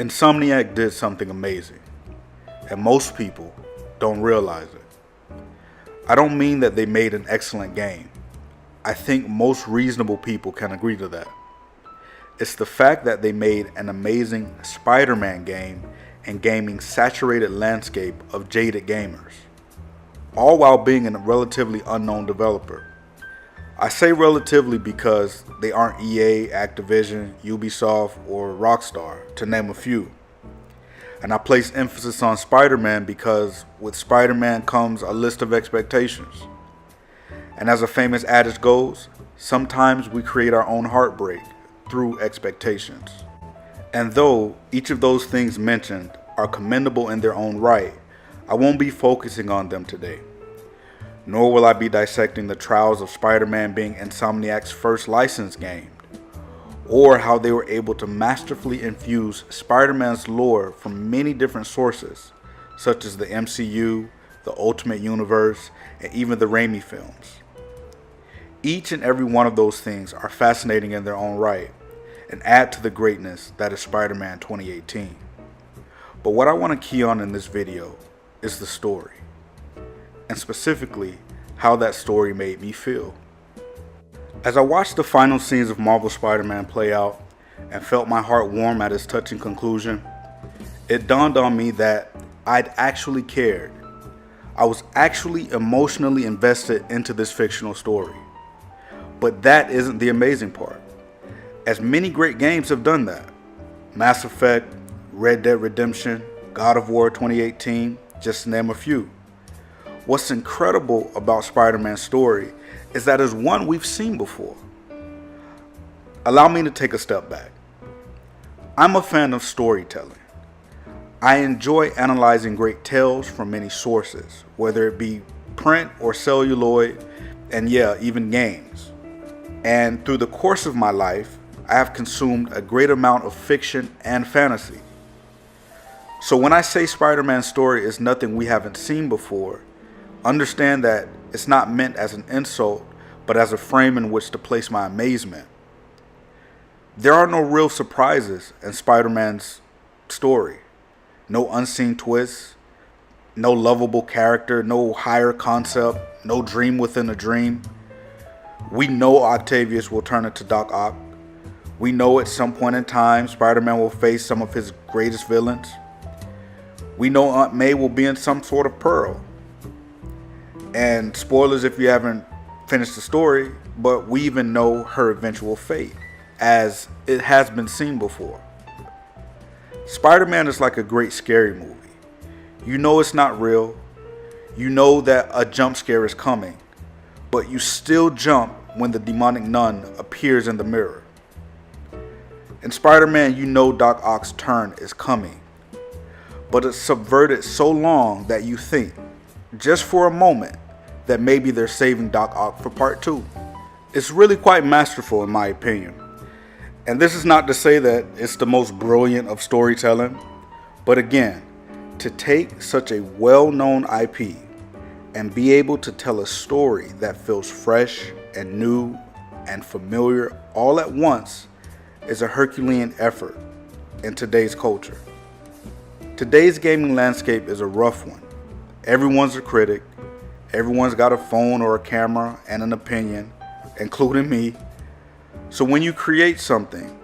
Insomniac did something amazing, and most people don't realize it. I don't mean that they made an excellent game. I think most reasonable people can agree to that. It's the fact that they made an amazing Spider-Man game and gaming's saturated landscape of jaded gamers, all while being a relatively unknown developer. I say relatively because they aren't EA, Activision, Ubisoft, or Rockstar, to name a few. And I place emphasis on Spider-Man because with Spider-Man comes a list of expectations. And as a famous adage goes, sometimes we create our own heartbreak through expectations. And though each of those things mentioned are commendable in their own right, I won't be focusing on them today. Nor will I be dissecting the trials of Spider-Man being Insomniac's first licensed game, or how they were able to masterfully infuse Spider-Man's lore from many different sources, such as the MCU, the Ultimate Universe, and even the Raimi films. Each and every one of those things are fascinating in their own right, and add to the greatness that is Spider-Man 2018. But what I want to key on in this video is the story, and specifically how that story made me feel. As I watched the final scenes of Marvel Spider-Man play out and felt my heart warm at its touching conclusion, it dawned on me that I'd actually cared. I was actually emotionally invested into this fictional story. But that isn't the amazing part, as many great games have done that. Mass Effect, Red Dead Redemption, God of War 2018, just to name a few. What's incredible about Spider-Man's story is that it's one we've seen before. Allow me to take a step back. I'm a fan of storytelling. I enjoy analyzing great tales from many sources, whether it be print or celluloid, and yeah, even games. And through the course of my life, I have consumed a great amount of fiction and fantasy. So when I say Spider-Man's story is nothing we haven't seen before, understand that it's not meant as an insult, but as a frame in which to place my amazement. There are no real surprises in Spider-Man's story. No unseen twists, no lovable character, no higher concept, no dream within a dream. We know Octavius will turn into Doc Ock. We know at some point in time Spider-Man will face some of his greatest villains. We know Aunt May will be in some sort of Pearl. And spoilers if you haven't finished the story, but we even know her eventual fate, as it has been seen before. Spider-Man is like a great scary movie. You know it's not real. You know that a jump scare is coming, but you still jump when the demonic nun appears in the mirror. In Spider-Man, you know Doc Ock's turn is coming, but it's subverted so long that you think, just for a moment, that maybe they're saving Doc Ock for part 2. It's really quite masterful in my opinion. And this is not to say that it's the most brilliant of storytelling, but again, to take such a well-known IP and be able to tell a story that feels fresh and new and familiar all at once is a Herculean effort in today's culture. Today's gaming landscape is a rough one. Everyone's a critic. Everyone's got a phone or a camera and an opinion, including me. So when you create something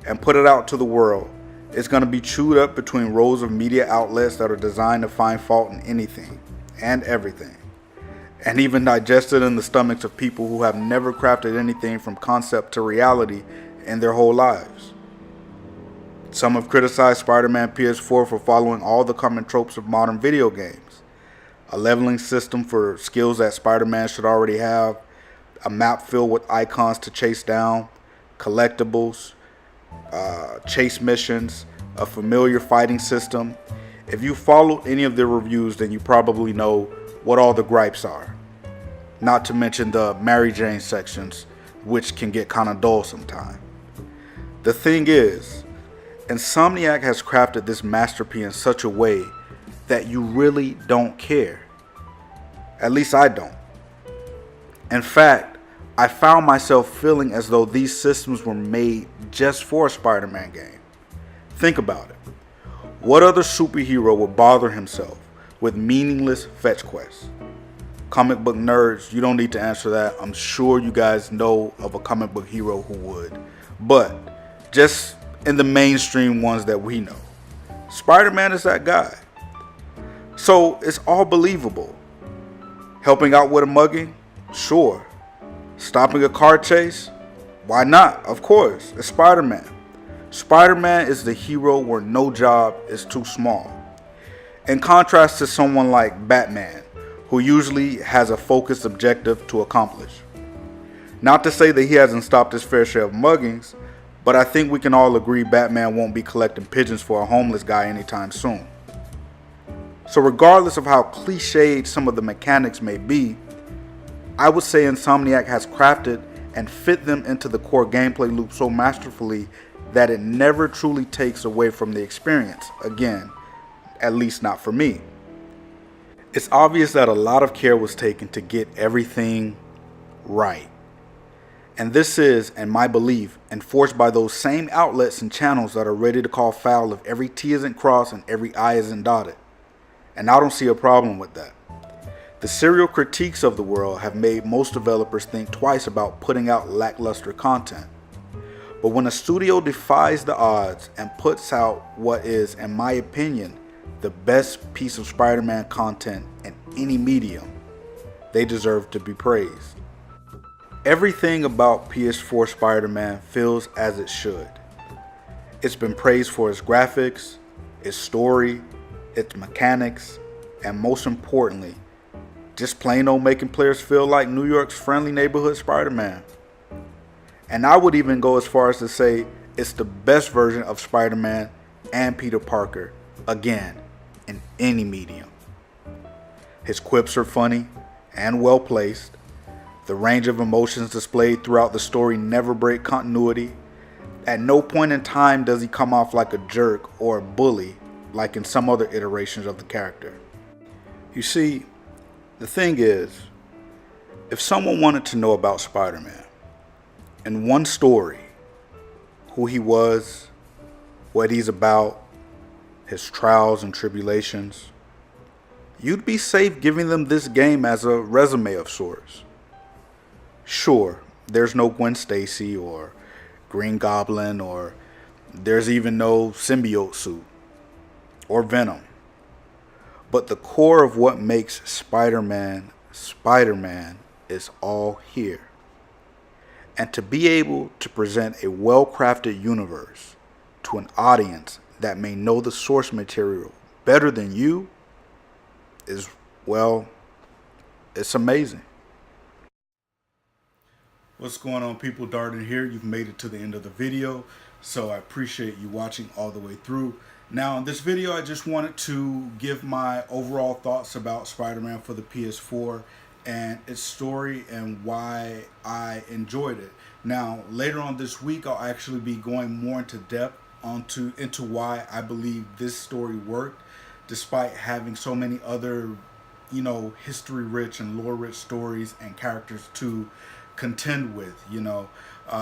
and put it out to the world, it's going to be chewed up between rows of media outlets that are designed to find fault in anything and everything, and even digested in the stomachs of people who have never crafted anything from concept to reality in their whole lives. Some have criticized Spider-Man PS4 for following all the common tropes of modern video games. A leveling system for skills that Spider-Man should already have, a map filled with icons to chase down, collectibles, chase missions, a familiar fighting system. If you followed any of their reviews, then you probably know what all the gripes are. Not to mention the Mary Jane sections, which can get kind of dull sometimes. The thing is, Insomniac has crafted this masterpiece in such a way that you really don't care. At least I don't. In fact, I found myself feeling as though these systems were made just for a Spider-Man game. Think about it. What other superhero would bother himself with meaningless fetch quests? Comic book nerds, you don't need to answer that. I'm sure you guys know of a comic book hero who would. But just in the mainstream ones that we know, Spider-Man is that guy. So it's all believable. Helping out with a mugging? Sure. Stopping a car chase? Why not? Of course. It's Spider-Man. Spider-Man is the hero where no job is too small. In contrast to someone like Batman, who usually has a focused objective to accomplish. Not to say that he hasn't stopped his fair share of muggings, but I think we can all agree Batman won't be collecting pigeons for a homeless guy anytime soon. So regardless of how cliched some of the mechanics may be, I would say Insomniac has crafted and fit them into the core gameplay loop so masterfully that it never truly takes away from the experience. Again, at least not for me. It's obvious that a lot of care was taken to get everything right. And this is, in my belief, enforced by those same outlets and channels that are ready to call foul if every T isn't crossed and every I isn't dotted. And I don't see a problem with that. The serial critiques of the world have made most developers think twice about putting out lackluster content. But when a studio defies the odds and puts out what is, in my opinion, the best piece of Spider-Man content in any medium, they deserve to be praised. Everything about PS4 Spider-Man feels as it should. It's been praised for its graphics, its story, its mechanics, and most importantly, just plain old making players feel like New York's friendly neighborhood Spider-Man. And I would even go as far as to say it's the best version of Spider-Man and Peter Parker, again, in any medium. His quips are funny and well placed. The range of emotions displayed throughout the story never break continuity. At no point in time does he come off like a jerk or a bully like in some other iterations of the character. You see, the thing is, if someone wanted to know about Spider-Man in one story, who he was, what he's about, his trials and tribulations, you'd be safe giving them this game as a resume of sorts. Sure, there's no Gwen Stacy or Green Goblin, or there's even no symbiote suit or Venom. But the core of what makes Spider-Man Spider-Man is all here. And to be able to present a well-crafted universe to an audience that may know the source material better than you is, well, it's amazing. What's going on, people? Darden here. You've made it to the end of the video, so I appreciate you watching all the way through. Now in this video I just wanted to give my overall thoughts about Spider-Man for the PS4 and its story and why I enjoyed it. Now later on this week I'll actually be going more into depth into why I believe this story worked despite having so many other, history rich and lore rich stories and characters to contend with,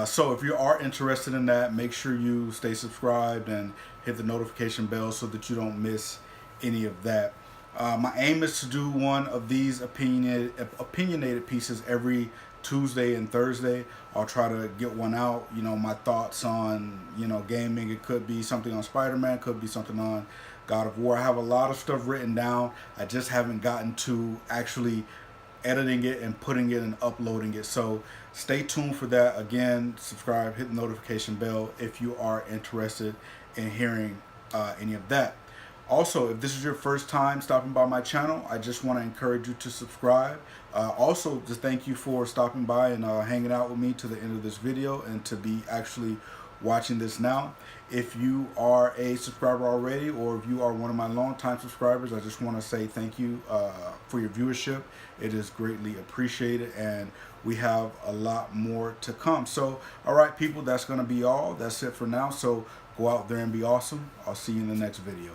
so if you are interested in that, make sure you stay subscribed and hit the notification bell so that you don't miss any of that. My aim is to do one of these opinionated pieces every Tuesday and Thursday. I'll try to get one out, my thoughts on, gaming. It could be something on Spider-Man, could be something on God of War. I have a lot of stuff written down. I just haven't gotten to actually editing it and putting it and uploading it. So stay tuned for that. Again, subscribe, hit the notification bell if you are interested in hearing any of that. Also, if this is your first time stopping by my channel, I just want to encourage you to subscribe. Also, just thank you for stopping by and hanging out with me to the end of this video and to be actually watching this now. If you are a subscriber already, or if you are one of my longtime subscribers, I just want to say thank you for your viewership. It is greatly appreciated, and we have a lot more to come. So, all right, people, that's going to be all. That's it for now. So go out there and be awesome. I'll see you in the next video.